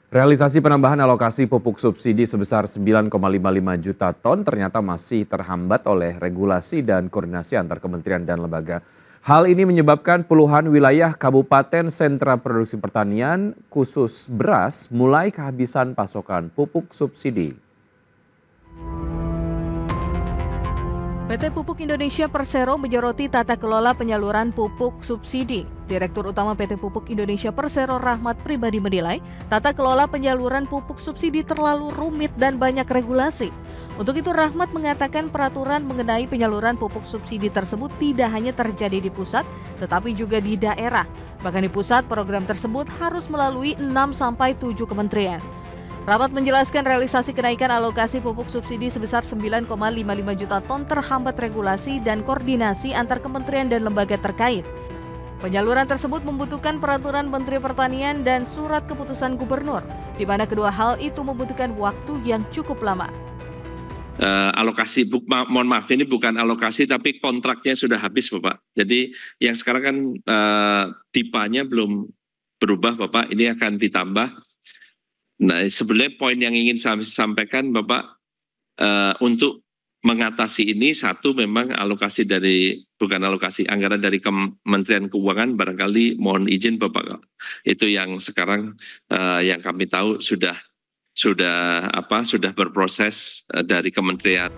Realisasi penambahan alokasi pupuk subsidi sebesar 9,55 juta ton ternyata masih terhambat oleh regulasi dan koordinasi antar kementerian dan lembaga. Hal ini menyebabkan puluhan wilayah kabupaten sentra produksi pertanian khusus beras mulai kehabisan pasokan pupuk subsidi. PT Pupuk Indonesia Persero menyoroti tata kelola penyaluran pupuk subsidi. Direktur Utama PT Pupuk Indonesia Persero Rahmat Pribadi menilai tata kelola penyaluran pupuk subsidi terlalu rumit dan banyak regulasi. Untuk itu Rahmat mengatakan peraturan mengenai penyaluran pupuk subsidi tersebut tidak hanya terjadi di pusat, tetapi juga di daerah. Bahkan di pusat program tersebut harus melalui 6-7 kementerian. Rahmat menjelaskan realisasi kenaikan alokasi pupuk subsidi sebesar 9,55 juta ton terhambat regulasi dan koordinasi antar kementerian dan lembaga terkait. Penyaluran tersebut membutuhkan peraturan Menteri Pertanian dan surat keputusan gubernur, di mana kedua hal itu membutuhkan waktu yang cukup lama. Mohon maaf, ini bukan alokasi tapi kontraknya sudah habis Bapak. Jadi yang sekarang kan tipanya belum berubah Bapak, ini akan ditambah. Nah, sebenarnya poin yang ingin saya sampaikan Bapak, untuk mengatasi ini, satu memang bukan alokasi anggaran dari Kementerian Keuangan, barangkali mohon izin Bapak, itu yang sekarang yang kami tahu sudah berproses dari kementerian.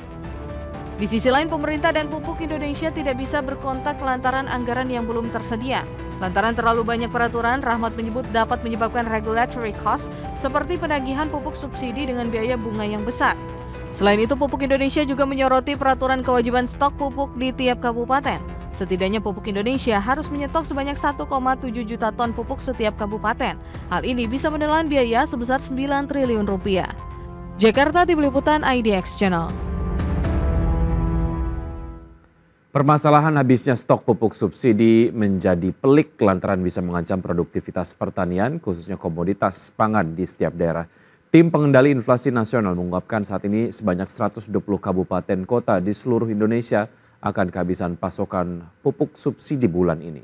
Di sisi lain, pemerintah dan Pupuk Indonesia tidak bisa berkontak lantaran anggaran yang belum tersedia. Lantaran terlalu banyak peraturan, Rahmat menyebut dapat menyebabkan regulatory cost seperti penagihan pupuk subsidi dengan biaya bunga yang besar. Selain itu, Pupuk Indonesia juga menyoroti peraturan kewajiban stok pupuk di tiap kabupaten. Setidaknya Pupuk Indonesia harus menyetok sebanyak 1,7 juta ton pupuk setiap kabupaten. Hal ini bisa menelan biaya sebesar 9 triliun rupiah. Jakarta, Tim Liputan IDX Channel. Permasalahan habisnya stok pupuk subsidi menjadi pelik lantaran bisa mengancam produktivitas pertanian, khususnya komoditas pangan di setiap daerah. Tim Pengendali Inflasi Nasional mengungkapkan saat ini sebanyak 120 kabupaten kota di seluruh Indonesia akan kehabisan pasokan pupuk subsidi bulan ini.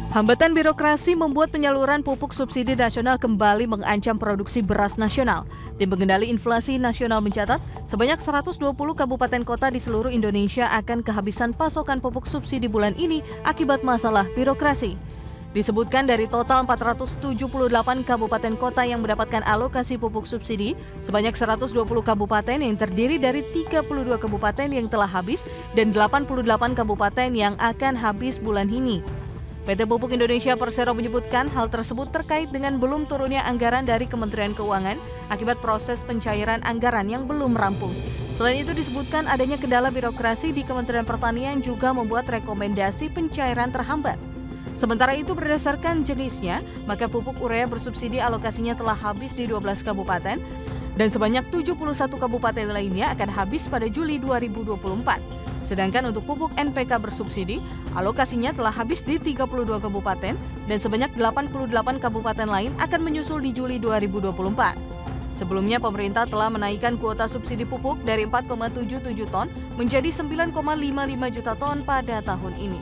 Hambatan birokrasi membuat penyaluran pupuk subsidi nasional kembali mengancam produksi beras nasional. Tim Pengendali Inflasi Nasional mencatat sebanyak 120 kabupaten kota di seluruh Indonesia akan kehabisan pasokan pupuk subsidi bulan ini akibat masalah birokrasi. Disebutkan dari total 478 kabupaten kota yang mendapatkan alokasi pupuk subsidi, sebanyak 120 kabupaten yang terdiri dari 32 kabupaten yang telah habis dan 88 kabupaten yang akan habis bulan ini. PT Pupuk Indonesia Persero menyebutkan hal tersebut terkait dengan belum turunnya anggaran dari Kementerian Keuangan akibat proses pencairan anggaran yang belum rampung. Selain itu disebutkan adanya kendala birokrasi di Kementerian Pertanian juga membuat rekomendasi pencairan terhambat. Sementara itu berdasarkan jenisnya, maka pupuk urea bersubsidi alokasinya telah habis di 12 kabupaten dan sebanyak 71 kabupaten lainnya akan habis pada Juli 2024. Sedangkan untuk pupuk NPK bersubsidi, alokasinya telah habis di 32 kabupaten dan sebanyak 88 kabupaten lain akan menyusul di Juli 2024. Sebelumnya pemerintah telah menaikkan kuota subsidi pupuk dari 4,77 ton menjadi 9,55 juta ton pada tahun ini.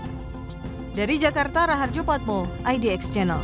Dari Jakarta, Raharjo Patmo, IDX Channel.